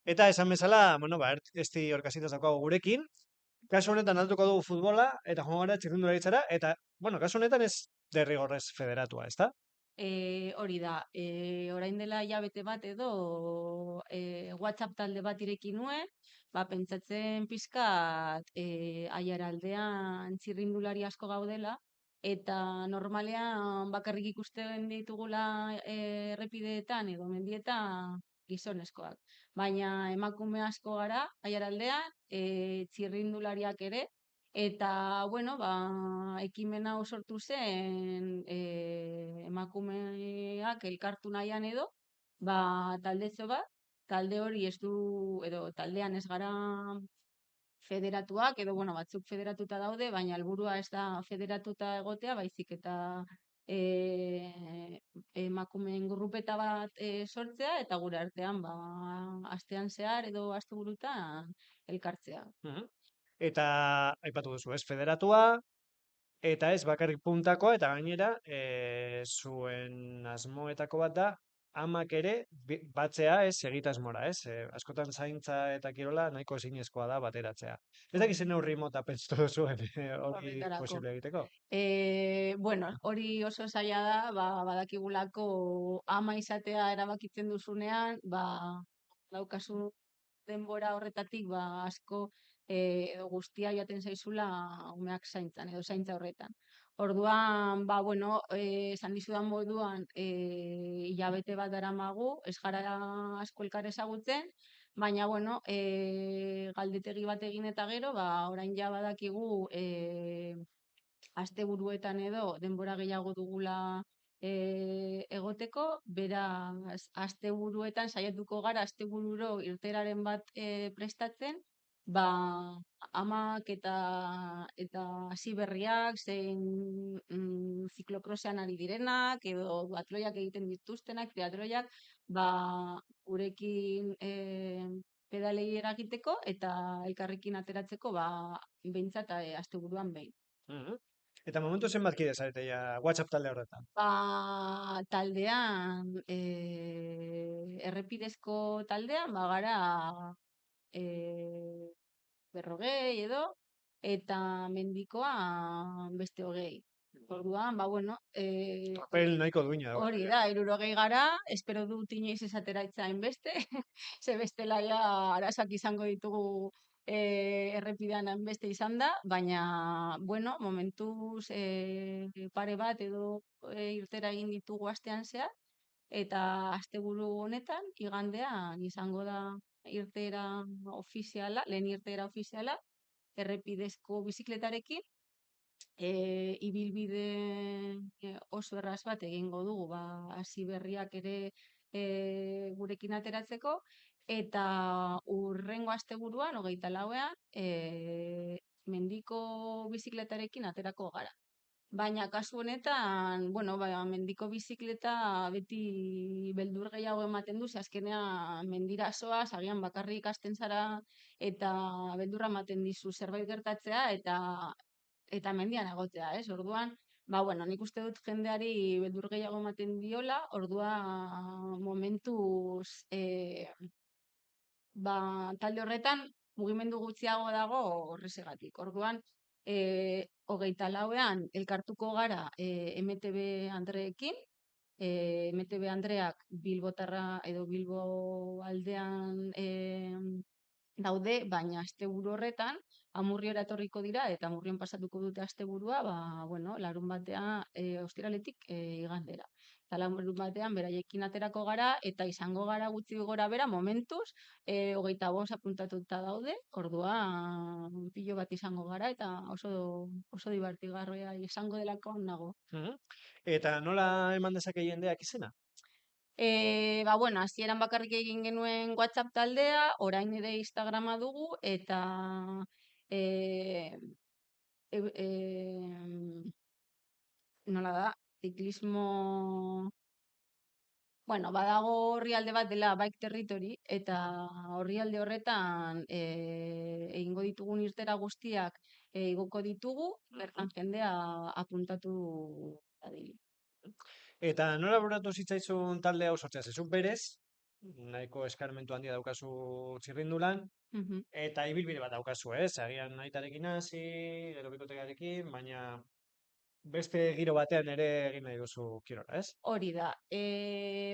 Eta esan bezala, bueno, esti orkasitaz daukagu gurekin, kasu honetan altuko dugu futbola, eta joango gara txirrindularitzara, eta, bueno, kasu honetan ez derrigorrez federatua, ezta? Hori da, orain dela hilabete bat edo WhatsApp talde bat ireki nuen, pentsatzen pizkat Aiaraldean txirrindulari asko gaudela, eta normalean bakarrik ikusten ditugula errepideetan edo mendietan gizonezkoak. Baina emakume asko gara Aiaraldean, txirrindulariak ere, eta, bueno, ekimen hau sortu zen emakumeak elkartu nahian edo, taldetxo bat, talde hori ez du, edo taldean ez gara federatuak, edo, bueno, batzuk federatuta daude, baina helburua ez da federatuta egotea, baizik eta emakumeen grupeta bat sortzea, eta gure artean, astean zehar edo asteburutan elkartzea. Mhm. Eta, aipatu duzu, ez federatua, eta ez bakarrik puntakoa, eta gainera, zuen asmoetako bat da, amak ere batzea ez egitasmora, ez? Askotan zaintza eta kirola nahiko ezinezkoa da bateratzea. Ez dakiz zen neurri mota pentsatu duzuen hori Horretarako. posible egiteko? Bueno, hori oso zaila da, badakigulako ama izatea erabakitzen duzunean, daukazu denbora horretatik, asko edo guztia jaten zaizula umeak zaintzan edo zaintza horretan. Orduan, bueno, esan dizudan moduan, hilabete bat daramagu, ez gara asko elkar ezagutzen, baina, bueno, galdetegi bat egin eta gero, orain ja badakigu asteburuetan edo denbora gehiago dugula egoteko, beraz asteburuetan saiatuko gara astebururo irteraren bat prestatzen, ba amak eta hasi berriak zein ziklokrosean ari direnak edo duatroiak egiten dituztenak, triatroiak, gurekin pedalei eragiteko eta elkarrekin ateratzeko behintzat asteburuan behin. Mhm. Eta momentu zenbat kide zarete ja WhatsApp talde horretan? Taldean, errepidezko taldean, gara e, 40 edo, eta mendikoa beste 20. Orduan, bueno, Papel nahiko duina dago. hori da, 60 gara, espero dut inoiz esatera itzain beste, ze bestela ja arazoak izango ditugu errepidean beste izan da, baina, bueno, momentuz pare bat edo irtera egin ditugu astean zehar, eta asteburu honetan, igandean izango da irtera ofiziala, lehen irtera ofiziala, errepidezko bizikletarekin, ibilbide oso erraz bat egingo dugu, hasi berriak ere gurekin ateratzeko, eta urrengo asteburuan, 24ean, mendiko bizikletarekin aterako gara. Baina kasu honetan, bueno, mendiko bizikleta beti beldur gehiago ematen du, ze azkenean mendira zoaz, agian bakarrik hasten zara eta beldurra ematen dizu zerbait gertatzea eta mendian egotea, ez? Orduan, bueno, nik uste dut jendeari beldur gehiago ematen diola, momentuz talde horretan mugimendu gutxiago dago horrezegatik. Orduan, 24ean elkartuko gara MTB Andreekin, MTB Andreak Bilbotarra edo Bilbo aldean daude, baina asteburu horretan Amurriora etorriko dira eta Amurrion pasatuko dute asteburua, bueno, larun batean ostiraletik igandera. Eta larun batean beraiekin aterako gara eta izango gara gutxi gora bera momentuz 25 apuntatuta daude. Orduan pilo bat izango gara eta oso divertigarria izango delako nago. Mhm. Eta nola eman dezake jendeak izena? Bueno, hasieran bakarrik egin genuen WhatsApp taldea, orain ere Instagrama dugu, eta e, e, e, nola da, ziklismo, bueno, badago orrialde bat dela Bike Territory, eta orrialde horretan egingo ditugun irtera guztiak igoko ditugu, bertan jendea apuntatu dadin. Eta nola buratu zitzaizun talde hau sortzea? Zezuk berez, nahiko eskarmentu handia daukazu txirrindulan, Mhm. eta ibilbide bat daukazu, ez? Agian aitarekin hasi, gero bikotearekin, baina beste giro batean ere egin nahi duzu kirola, ez? Hori da.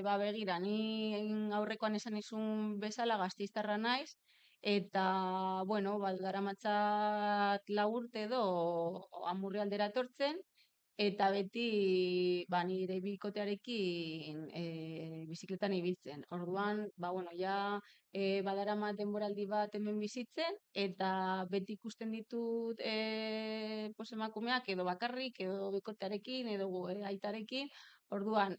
Ba begira, ni aurrekoan esan nizun bezala gasteiztarra naiz, eta, bueno, ba, daramatzat 4 urte edo Amurri aldera etortzen, eta beti ba, nire bikotearekin bizikletan ibiltzen. Orduan, ba, bueno, ja badaramat denboraldi bat hemen bizitzen, eta beti ikusten ditut pues, emakumeak edo bakarrik, edo bikotearekin, edo aitarekin. Orduan,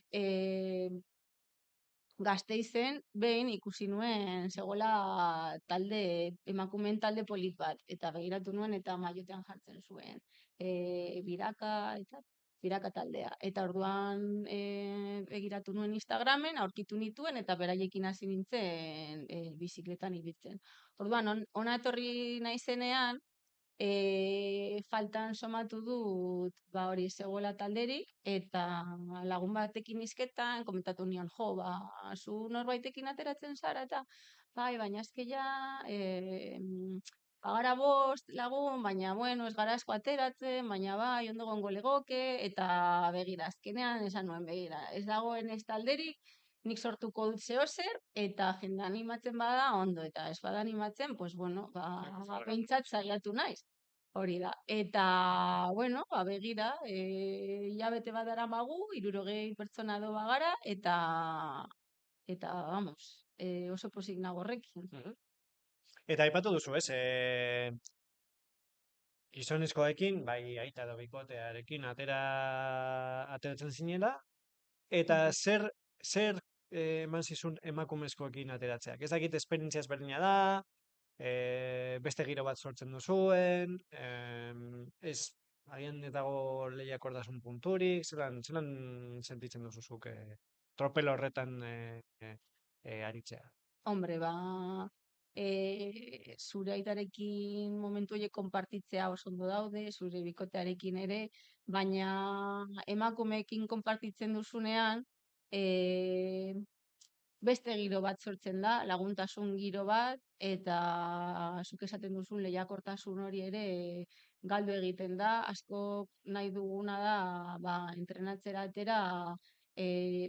Gasteizen behin ikusi nuen zegoela talde, emakumeen talde polit bat, eta begiratu nuen eta maiotean jartzen zuen biraka eta biraka taldea. Eta orduan begiratu nuen Instagramen, aurkitu nituen eta beraiekin hasi nintzen bizikletan ibiltzen. Orduan, hona etorri naizenean, faltan somatu dut ba hori zegoela talderik, eta lagun batekin hizketan komentatu nion, jo, ba, zu norbaitekin ateratzen zara, eta bai, baina eske ja bagara 5 lagun, baina bueno, ez gara asko ateratzen, baina bai, ondo egongo legoke, eta begira, azkenean esan nuen, begira, ez dagoen ez talderik, nik sortuko dut zeozer, eta jende animatzen bada, ondo, eta ez bada animatzen, pues bueno, ba, behintzat saiatu naiz. Hori da. Eta, bueno, ba, begira, hilabete bat daramagu, 60 pertsona edo bagara, eta vamos, oso pozik nago horrekin. Mhm. Eta aipatu duzu, ez? Gizonezkoekin, bai aita edo bikotearekin ateratzen zinela, eta Mhm. zer eman zizun emakumezkoekin ateratzeak. Ez dakit esperientzia ezberdina da, beste giro bat sortzen duzuen, ez, agian ez dago lehiakortasun punturik, zelan sentitzen duzu zuk tropel horretan aritzea. Hombre, ba, zure aitarekin momentu horiek konpartitzea oso ondo daude, zure bikotearekin ere, baina emakumeekin konpartitzen duzunean, e, beste giro bat sortzen da, laguntasun giro bat, eta zuk esaten duzun lehiakortasun hori ere galdu egiten da. Asko nahi duguna da, ba, entrenatzera atera,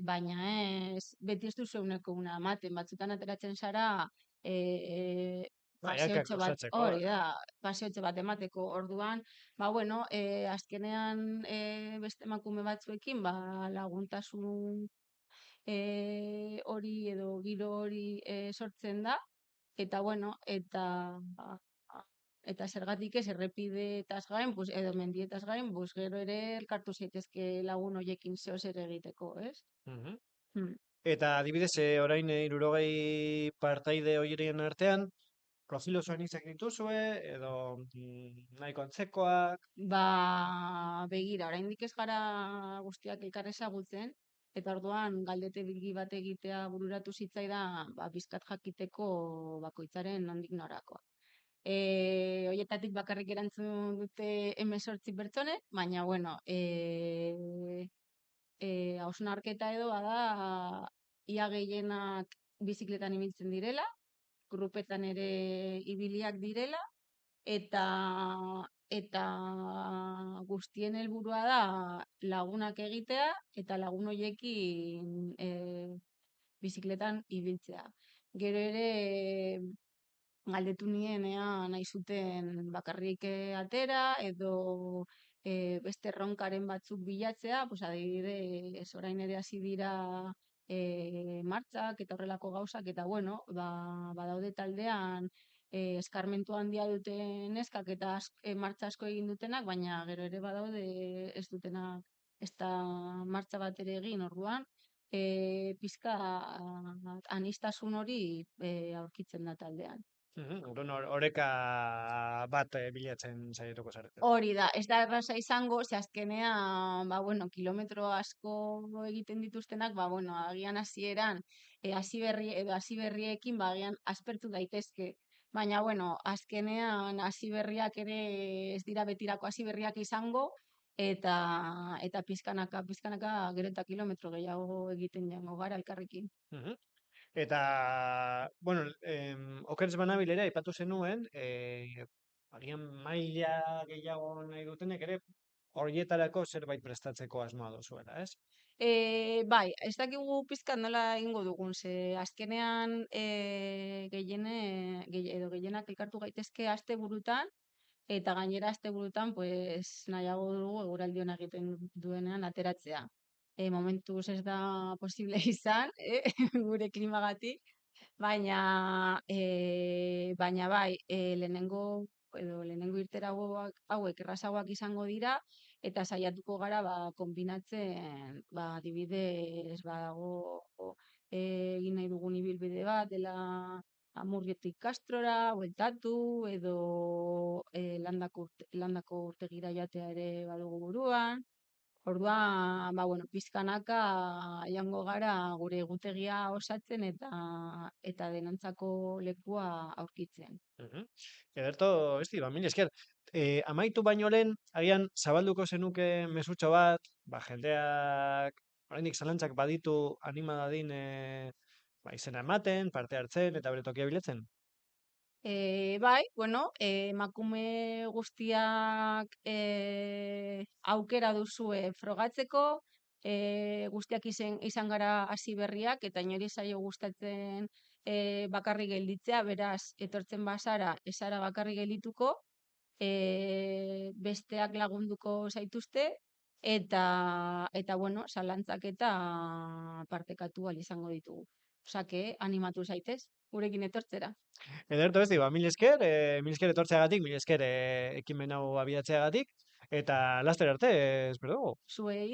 baina ez, beti ez duzu ehuneko ehuna ematen, batzutan ateratzen zara, e, Baiakak paseotxo bat, osatzeko. hori da, paseotxo bat emateko. Orduan, ba, bueno, azkenean beste emakume batzuekin, ba, laguntasun hori edo giro hori sortzen da, eta bueno, eta zergatik ez errepideetaz gain, pues, edo mendietaz gain, pues, gero ere elkartu zaitezke lagun hoiekin zeo zer egiteko, ez? Mhm. Hmm. Eta adibidez, orain 60 partaide horien artean, profil oso anitzak dituzue, edo nahiko antzekoak. Ba, begira, oraindik ez gara guztiak elkar ezagutzen, eta orduan galdete bilgi bat egitea bururatu zitzaidan, ba, bizkat jakiteko bakoitzaren nondik norakoa. Hoietatik bakarrik erantzun dute 18 pertsonek, baina bueno, hausnarketa edo bada ia gehienak bizikletan ibiltzen direla, grupetan ere ibiliak direla, eta eta guztien helburua da lagunak egitea eta lagun hoiekin bizikletan ibiltzea. Gero ere galdetu nien ea nahi zuten bakarrik atera edo beste erronkaren batzuk bilatzea, pues adibidez orain ere hasi dira martxak eta horrelako gauzak, eta bueno, ba, badaude taldean eskarmentu handia duten neskak eta martxa asko egin dutenak, baina gero ere badaude ez dutenak ez da martxa bat ere egin. Orduan, pizka anistasun hori aurkitzen da taldean. Orduan oreka bat bilatzen saiatuko zarete. Hori da, ez da erraza izango, ze azkenean, ba, bueno, kilometro asko egiten dituztenak, ba, bueno, agian hasieran, hasi berri edo hasi berriekin, ba, agian aspertu daitezke. Baina, bueno, azkenean hasi berriak ere ez dira betirako hasi berriak izango, eta pizkanaka, pizkanaka gero eta kilometro gehiago egiten jango gara elkarrekin. Mhm. Eta, bueno, oker ez banabil ere, aipatu zenuen, agian maila gehiago nahi dutenek ere, horietarako zerbait prestatzeko asmoa duzuela, ez? Bai, ez dakigu pizkat nola egingo dugun, ze azkenean edo gehienak elkartu gaitezke asteburutan, eta gainera asteburutan pues, nahiago dugu eguraldi ona egiten duenean ateratzea. Momentuz ez da posible izan, gure klimagatik, baina bai, lehenengo irtera hauek errazagoak izango dira, eta saiatuko gara konbinatzen, adibidez, badago egin nahi dugun ibilbide bat, dela Amurriotik Kastrora, bueltatu, edo landako urtegira joatea ere badugu buruan. Orduan, bueno, pizkanaka joango gara gure egutegia osatzen eta denontzako lekua aurkitzen. Ederto, esti, mila esker. Amaitu baino lehen, agian zabalduko zenuke mesutxo bat, jendeak, oraindik zalantzak baditu anima dadin izena ematen, parte hartzen eta bere tokia bilatzen. Bai, bueno, emakume guztiak aukera duzue frogatzeko, guztiak izan gara hasi berriak, eta inori zaio gustatzen bakarrik gelditzea, beraz, etortzen bazara, ez zara bakarrik geldituko, besteak lagunduko zaituzte, eta bueno, zalantzak eta partekatu ahal izango ditugu. Osake, animatu zaitez, gurekin etortzera. Ederto, esti, mila esker etortzeagatik, mila esker ekimen hau abiatzeagatik, eta laster arte, espero dugu. Zuei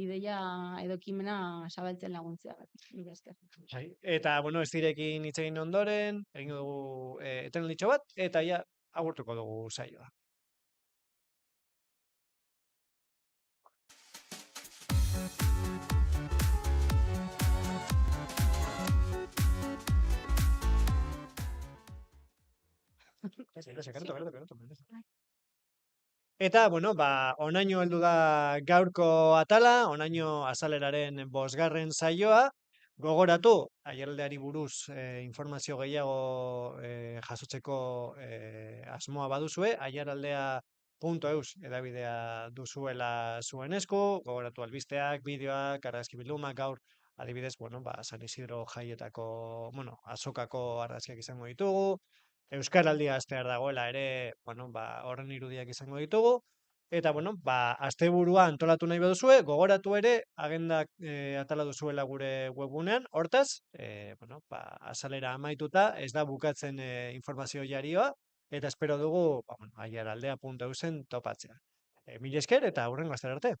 ideia edo ekimena zabaltzen laguntzea. Mila esker. Bai. Eta, bueno, ez direkin hitz egin ondoren, egingo dugu etenalditxo bat, eta ja, agurtuko dugu saioa. Eta, bueno, onaino heldu da gaurko atala, onaino azaleraren bosgarren saioa, gogoratu, aiaraldeari buruz informazio gehiago jasotzeko asmoa baduzue, aiaraldea.eus edabidea duzuela zuen esku, gogoratu albisteak, bideoak, argazki bildumak, gaur, adibidez, bueno, San Isidro jaietako, bueno, azokako argazkiak izango ditugu, Euskaraldia astear dagoela ere, bueno, horren irudiak izango ditugu. Eta, bueno, asteburua antolatu nahi baduzue, gogoratu ere, agendak atala duzuela gure webgunean. Hortaz, bueno, azalera amaituta, ez da bukatzen informazio jarioa, eta espero dugu, aiaraldea.eusen topatzea. Mila esker eta hurrengo astera arte.